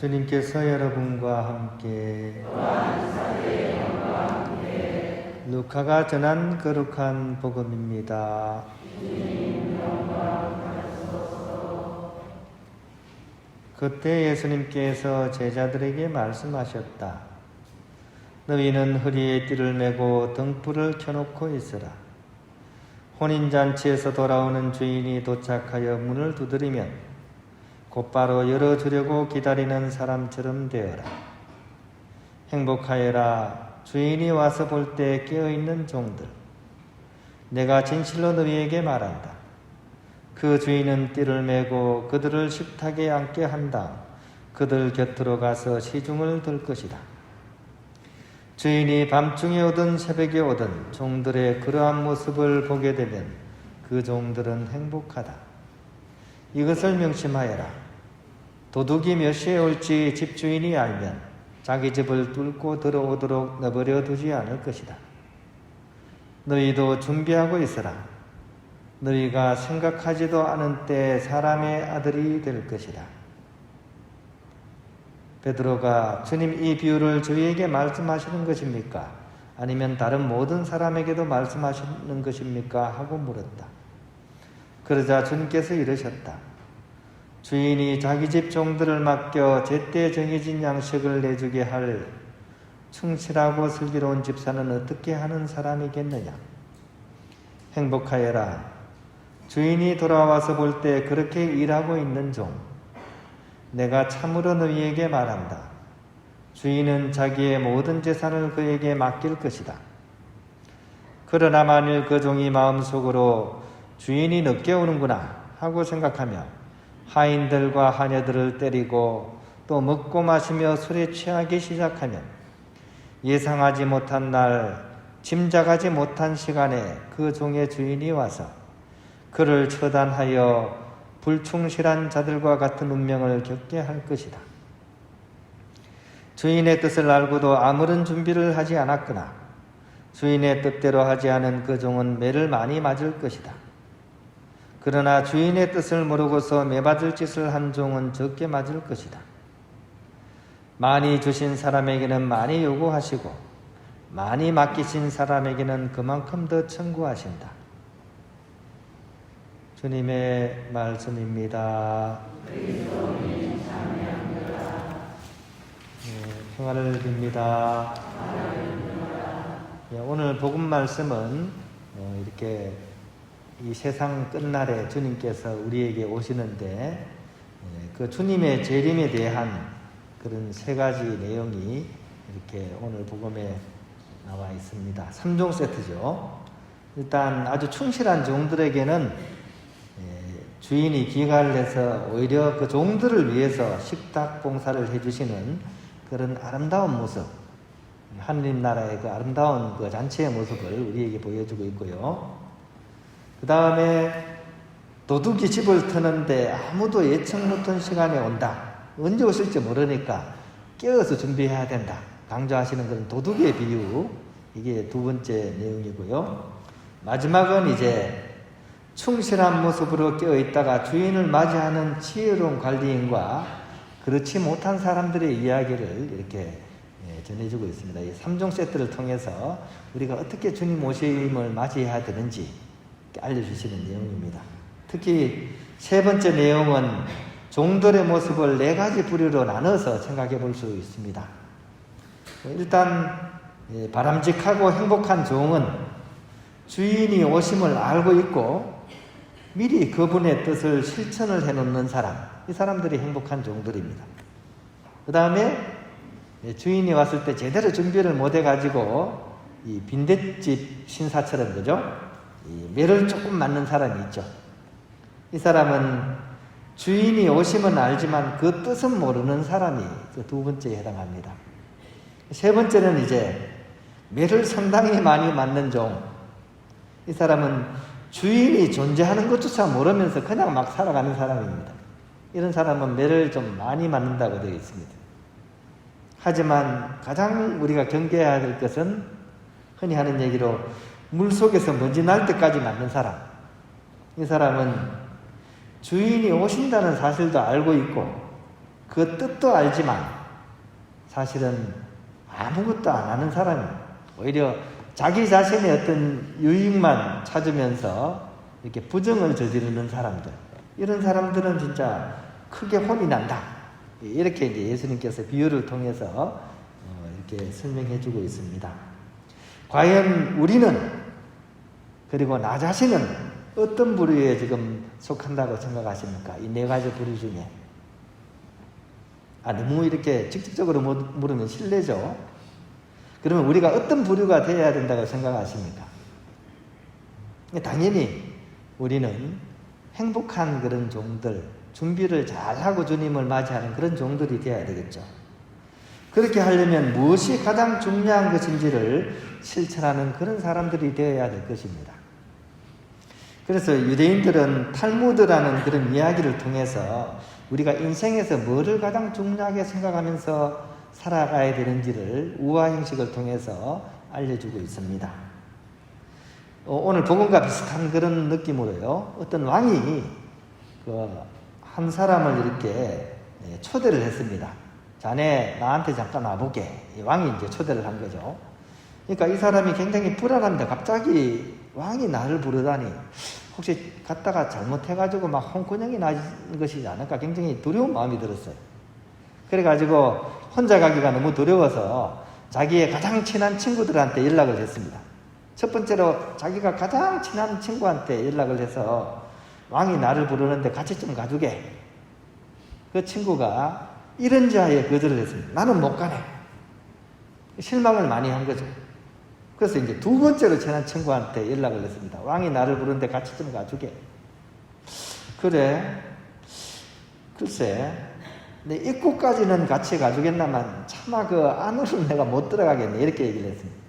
주님께서 여러분과 함께 루카가 전한 거룩한 복음입니다. 그때 예수님께서 제자들에게 말씀하셨다. 너희는 허리에 띠를 메고 등불을 켜놓고 있으라. 혼인잔치에서 돌아오는 주인이 도착하여 문을 두드리면 곧바로 열어주려고 기다리는 사람처럼 되어라. 행복하여라. 주인이 와서 볼 때 깨어있는 종들. 내가 진실로 너희에게 말한다. 그 주인은 띠를 메고 그들을 식탁에 앉게 한 다음 그들 곁으로 가서 시중을 들 것이다. 주인이 밤중에 오든 새벽에 오든 종들의 그러한 모습을 보게 되면 그 종들은 행복하다. 이것을 명심하여라. 도둑이 몇 시에 올지 집주인이 알면 자기 집을 뚫고 들어오도록 내버려 두지 않을 것이다. 너희도 준비하고 있어라. 너희가 생각하지도 않은 때 사람의 아들이 될 것이다. 베드로가 주님 이 비유를 저희에게 말씀하시는 것입니까? 아니면 다른 모든 사람에게도 말씀하시는 것입니까? 하고 물었다. 그러자 주님께서 이르셨다. 주인이 자기 집 종들을 맡겨 제때 정해진 양식을 내주게 할 충실하고 슬기로운 집사는 어떻게 하는 사람이겠느냐? 행복하여라. 주인이 돌아와서 볼 때 그렇게 일하고 있는 종. 내가 참으로 너희에게 말한다. 주인은 자기의 모든 재산을 그에게 맡길 것이다. 그러나 만일 그 종이 마음속으로 주인이 늦게 오는구나 하고 생각하며 하인들과 하녀들을 때리고 또 먹고 마시며 술에 취하기 시작하면 예상하지 못한 날, 짐작하지 못한 시간에 그 종의 주인이 와서 그를 처단하여 불충실한 자들과 같은 운명을 겪게 할 것이다. 주인의 뜻을 알고도 아무런 준비를 하지 않았거나 주인의 뜻대로 하지 않은 그 종은 매를 많이 맞을 것이다. 그러나 주인의 뜻을 모르고서 매받을 짓을 한 종은 적게 맞을 것이다. 많이 주신 사람에게는 많이 요구하시고 많이 맡기신 사람에게는 그만큼 더 청구하신다. 주님의 말씀입니다. 평화를 빕니다. 오늘 복음 말씀은 이렇게 이 세상 끝날에 주님께서 우리에게 오시는데 그 주님의 재림에 대한 그런 세 가지 내용이 이렇게 오늘 복음에 나와 있습니다. 3종 세트죠. 일단 아주 충실한 종들에게는 주인이 기가를 해서 오히려 그 종들을 위해서 식탁 봉사를 해주시는 그런 아름다운 모습, 하느님 나라의 그 아름다운 그 잔치의 모습을 우리에게 보여주고 있고요. 그 다음에 도둑이 집을 트는데 아무도 예측 못한 시간에 온다. 언제 오실지 모르니까 깨어서 준비해야 된다. 강조하시는 그런 도둑의 비유. 이게 두 번째 내용이고요. 마지막은 이제 충실한 모습으로 깨어있다가 주인을 맞이하는 지혜로운 관리인과 그렇지 못한 사람들의 이야기를 이렇게 전해주고 있습니다. 이 3종 세트를 통해서 우리가 어떻게 주님 오심을 맞이해야 되는지 알려주시는 내용입니다. 특히 세 번째 내용은 종들의 모습을 네 가지 부류로 나눠서 생각해 볼 수 있습니다. 일단 바람직하고 행복한 종은 주인이 오심을 알고 있고 미리 그분의 뜻을 실천을 해놓는 사람, 이 사람들이 행복한 종들입니다. 그 다음에 주인이 왔을 때 제대로 준비를 못해가지고 이 빈대집 신사처럼 그죠? 이 매를 조금 맞는 사람이 있죠. 이 사람은 주인이 오심은 알지만 그 뜻은 모르는 사람이 그 두 번째에 해당합니다. 세 번째는 이제 매를 상당히 많이 맞는 종. 이 사람은 주인이 존재하는 것조차 모르면서 그냥 막 살아가는 사람입니다. 이런 사람은 매를 좀 많이 맞는다고 되어 있습니다. 하지만 가장 우리가 경계해야 될 것은 흔히 하는 얘기로 물속에서 먼지 날 때까지 맞는 사람. 이 사람은 주인이 오신다는 사실도 알고 있고 그 뜻도 알지만 사실은 아무것도 안 하는 사람이 오히려 자기 자신의 어떤 유익만 찾으면서 이렇게 부정을 저지르는 사람들, 이런 사람들은 진짜 크게 혼이 난다. 이렇게 이제 예수님께서 비유를 통해서 이렇게 설명해 주고 있습니다. 과연 우리는, 그리고 나 자신은 어떤 부류에 지금 속한다고 생각하십니까? 이 네 가지 부류 중에. 너무 이렇게 직접적으로 물으면 실례죠. 그러면 우리가 어떤 부류가 되어야 된다고 생각하십니까? 당연히 우리는 행복한 그런 종들, 준비를 잘하고 주님을 맞이하는 그런 종들이 되어야 되겠죠. 그렇게 하려면 무엇이 가장 중요한 것인지를 실천하는 그런 사람들이 되어야 될 것입니다. 그래서 유대인들은 탈무드라는 그런 이야기를 통해서 우리가 인생에서 뭐를 가장 중요하게 생각하면서 살아가야 되는지를 우화 형식을 통해서 알려주고 있습니다. 오늘 복음과 비슷한 그런 느낌으로요, 어떤 왕이 한 사람을 이렇게 초대를 했습니다. 자네 나한테 잠깐 와보게. 왕이 이제 초대를 한 거죠. 그러니까 이 사람이 굉장히 불안합니다. 갑자기 왕이 나를 부르다니 혹시 갔다가 잘못해가지고 막 홍군형이 나는 것이지 않을까 굉장히 두려운 마음이 들었어요. 그래가지고 혼자 가기가 너무 두려워서 자기의 가장 친한 친구들한테 연락을 했습니다. 첫 번째로 자기가 가장 친한 친구한테 연락을 해서 왕이 나를 부르는데 같이 좀 가주게. 그 친구가 이런저하에 거절을 했습니다. 나는 못 가네. 실망을 많이 한 거죠. 그래서 이제 두 번째로 친한 친구한테 연락을 했습니다. 왕이 나를 부르는데 같이 좀 가주게. 그래, 글쎄, 내 입구까지는 같이 가주겠나만 차마 그 안으로는 내가 못 들어가겠네. 이렇게 얘기를 했습니다.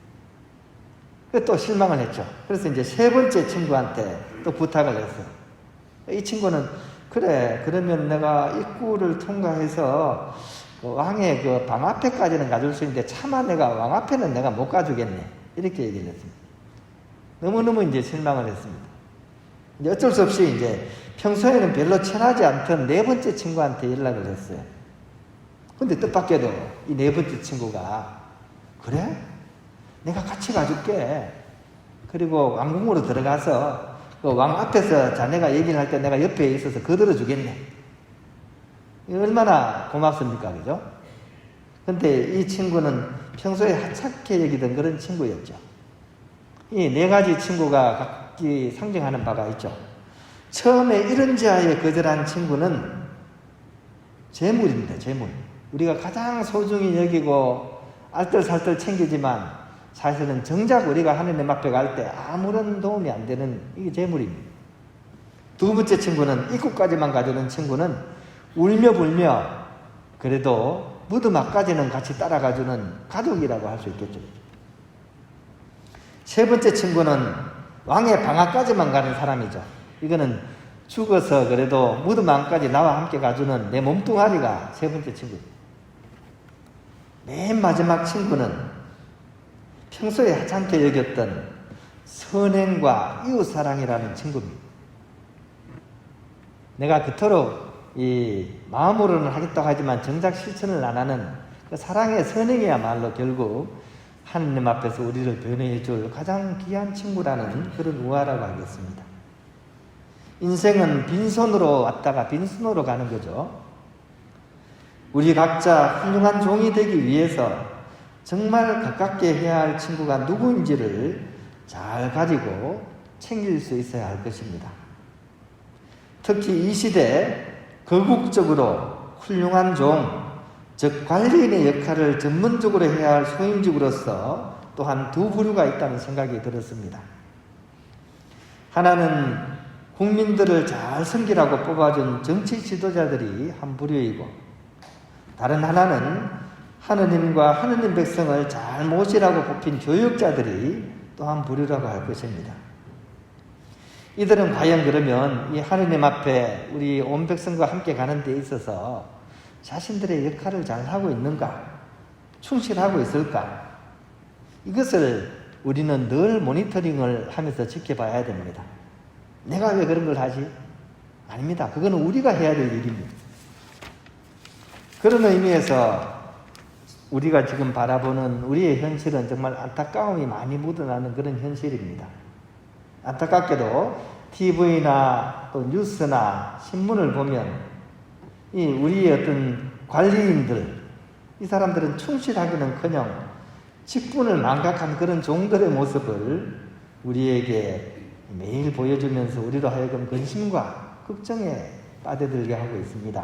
또 실망을 했죠. 그래서 이제 세 번째 친구한테 또 부탁을 했어요. 이 친구는 그래, 그러면 내가 입구를 통과해서 왕의 그 방 앞에까지는 가줄 수 있는데 차마 내가 왕 앞에는 내가 못 가주겠네. 이렇게 얘기를 했습니다. 너무너무 이제 실망을 했습니다. 이제 어쩔 수 없이 이제 평소에는 별로 친하지 않던 네 번째 친구한테 연락을 했어요. 근데 뜻밖에도 이 네 번째 친구가 그래? 내가 같이 가줄게. 그리고 왕궁으로 들어가서 그 왕 앞에서 자네가 얘기를 할 때 내가 옆에 있어서 거들어주겠네. 얼마나 고맙습니까? 그죠? 근데 이 친구는 평소에 하찮게 여기던 그런 친구였죠. 이 네 가지 친구가 각기 상징하는 바가 있죠. 처음에 이런저하에 거절한 친구는 재물입니다. 재물. 우리가 가장 소중히 여기고 알뜰살뜰 챙기지만 사실은 정작 우리가 하느님 앞에 갈 때 아무런 도움이 안 되는 이게 재물입니다. 두 번째 친구는 입구까지만 가주는 친구는 울며 불며 그래도 무덤 앞까지는 같이 따라가주는 가족이라고 할 수 있겠죠. 세 번째 친구는 왕의 방앗까지만 가는 사람이죠. 이거는 죽어서 그래도 무덤 안까지 나와 함께 가주는 내 몸뚱아리가 세 번째 친구입니다. 맨 마지막 친구는 평소에 하찮게 여겼던 선행과 이웃사랑이라는 친구입니다. 내가 그토록 이 마음으로는 하겠다고 하지만 정작 실천을 안 하는 그 사랑의 선행이야말로 결국 하느님 앞에서 우리를 변호해 줄 가장 귀한 친구라는 그런 우화라고 하겠습니다. 인생은 빈손으로 왔다가 빈손으로 가는 거죠. 우리 각자 훌륭한 종이 되기 위해서 정말 가깝게 해야 할 친구가 누구인지를 잘 가지고 챙길 수 있어야 할 것입니다. 특히 이 시대 거국적으로 훌륭한 종, 즉 관리인의 역할을 전문적으로 해야 할 소임직으로서 또한 두 부류가 있다는 생각이 들었습니다. 하나는 국민들을 잘 섬기라고 뽑아준 정치 지도자들이 한 부류이고, 다른 하나는 하느님과 하느님 백성을 잘 모시라고 뽑힌 교육자들이 또 한 부류라고 할 것입니다. 이들은 과연 그러면 이 하느님 앞에 우리 온 백성과 함께 가는 데 있어서 자신들의 역할을 잘 하고 있는가? 충실하고 있을까? 이것을 우리는 늘 모니터링을 하면서 지켜봐야 됩니다. 내가 왜 그런 걸 하지? 아닙니다. 그거는 우리가 해야 될 일입니다. 그런 의미에서 우리가 지금 바라보는 우리의 현실은 정말 안타까움이 많이 묻어나는 그런 현실입니다. 안타깝게도 TV나 또 뉴스나 신문을 보면 이 우리의 어떤 관리인들, 이 사람들은 충실하기는커녕 직분을 망각한 그런 종들의 모습을 우리에게 매일 보여주면서 우리로 하여금 근심과 걱정에 빠져들게 하고 있습니다.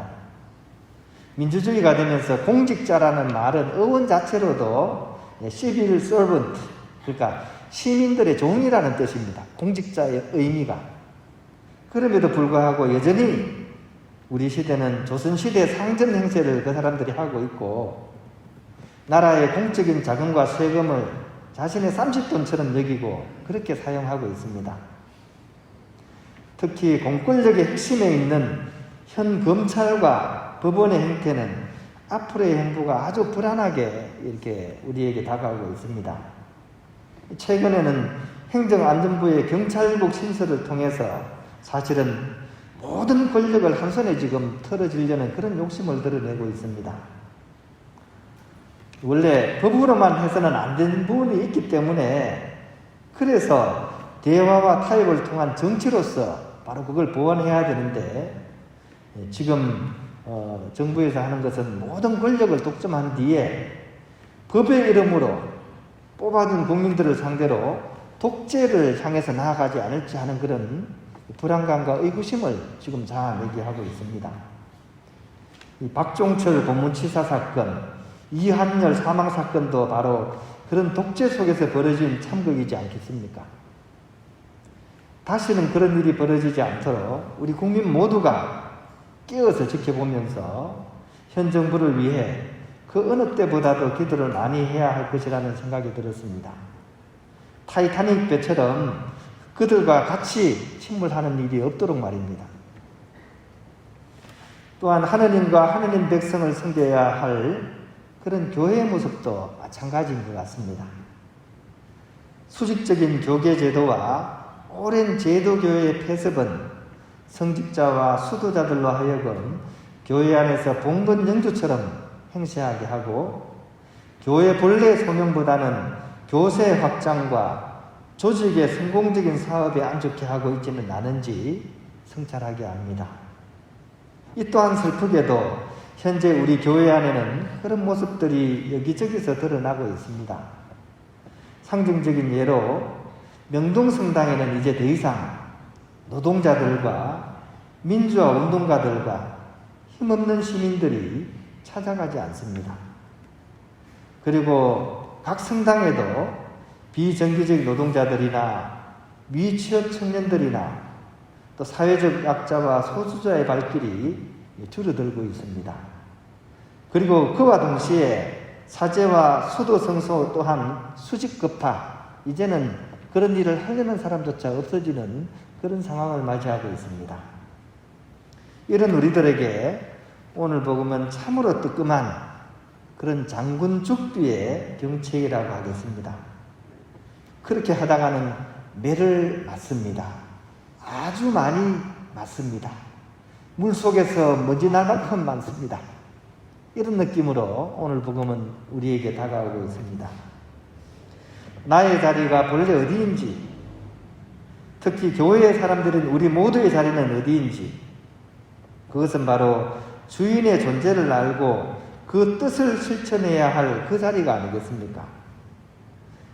민주주의가 되면서 공직자라는 말은 어원 자체로도 civil servant, 그러니까 시민들의 종이라는 뜻입니다. 공직자의 의미가. 그럼에도 불구하고 여전히 우리 시대는 조선시대 상전 행세를 그 사람들이 하고 있고, 나라의 공적인 자금과 세금을 자신의 쌈짓돈처럼 여기고 그렇게 사용하고 있습니다. 특히 공권력의 핵심에 있는 현 검찰과 법원의 행태는 앞으로의 행보가 아주 불안하게 이렇게 우리에게 다가오고 있습니다. 최근에는 행정안전부의 경찰국 신설을 통해서 사실은 모든 권력을 한 손에 지금 털어지려는 그런 욕심을 드러내고 있습니다. 원래 법으로만 해서는 안 되는 부분이 있기 때문에, 그래서 대화와 타협을 통한 정치로서 바로 그걸 보완해야 되는데, 지금 정부에서 하는 것은 모든 권력을 독점한 뒤에 법의 이름으로 뽑아둔 국민들을 상대로 독재를 향해서 나아가지 않을지 하는 그런 불안감과 의구심을 지금 자아내게 하고 있습니다. 이 박종철 고문치사 사건, 이한열 사망 사건도 바로 그런 독재 속에서 벌어진 참극이지 않겠습니까? 다시는 그런 일이 벌어지지 않도록 우리 국민 모두가 깨어서 지켜보면서 현 정부를 위해 그 어느 때보다도 기도를 많이 해야 할 것이라는 생각이 들었습니다. 타이타닉 배처럼 그들과 같이 침몰하는 일이 없도록 말입니다. 또한 하느님과 하느님 백성을 섬겨야 할 그런 교회의 모습도 마찬가지인 것 같습니다. 수직적인 교계 제도와 오랜 제도교회의 폐습은 성직자와 수도자들로 하여금 교회 안에서 봉건 영주처럼 행세하게 하고, 교회 본래 소명보다는 교세 확장과 조직의 성공적인 사업에 안좋게 하고 있지는 않은지 성찰하게 합니다. 이 또한 슬프게도 현재 우리 교회 안에는 그런 모습들이 여기저기서 드러나고 있습니다. 상징적인 예로 명동성당에는 이제 더 이상 노동자들과 민주화 운동가들과 힘없는 시민들이 찾아가지 않습니다. 그리고 각 성당에도 비정규직 노동자들이나 미취업 청년들이나 또 사회적 약자와 소수자의 발길이 줄어들고 있습니다. 그리고 그와 동시에 사제와 수도 성소 또한 수직급하, 이제는 그런 일을 하려는 사람조차 없어지는 그런 상황을 맞이하고 있습니다. 이런 우리들에게 오늘 복음은 참으로 뜨끔한 그런 장군 죽비의 경책이라고 하겠습니다. 그렇게 하다가는 매를 맞습니다. 아주 많이 맞습니다. 물속에서 먼지 날 만큼 많습니다. 이런 느낌으로 오늘 복음은 우리에게 다가오고 있습니다. 나의 자리가 본래 어디인지, 특히 교회의 사람들인 우리 모두의 자리는 어디인지, 그것은 바로 주인의 존재를 알고 그 뜻을 실천해야 할 그 자리가 아니겠습니까?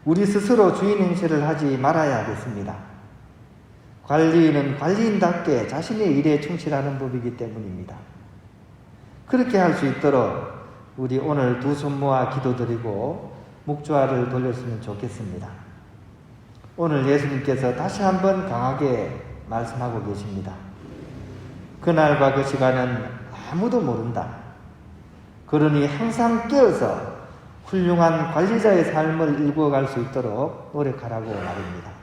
우리 스스로 주인 행세를 하지 말아야 하겠습니다. 관리인은 관리인답게 자신의 일에 충실하는 법이기 때문입니다. 그렇게 할 수 있도록 우리 오늘 두 손 모아 기도드리고 묵주화를 돌렸으면 좋겠습니다. 오늘 예수님께서 다시 한번 강하게 말씀하고 계십니다. 그날과 그 시간은 아무도 모른다. 그러니 항상 깨어서 훌륭한 관리자의 삶을 일구어갈 수 있도록 노력하라고 말입니다.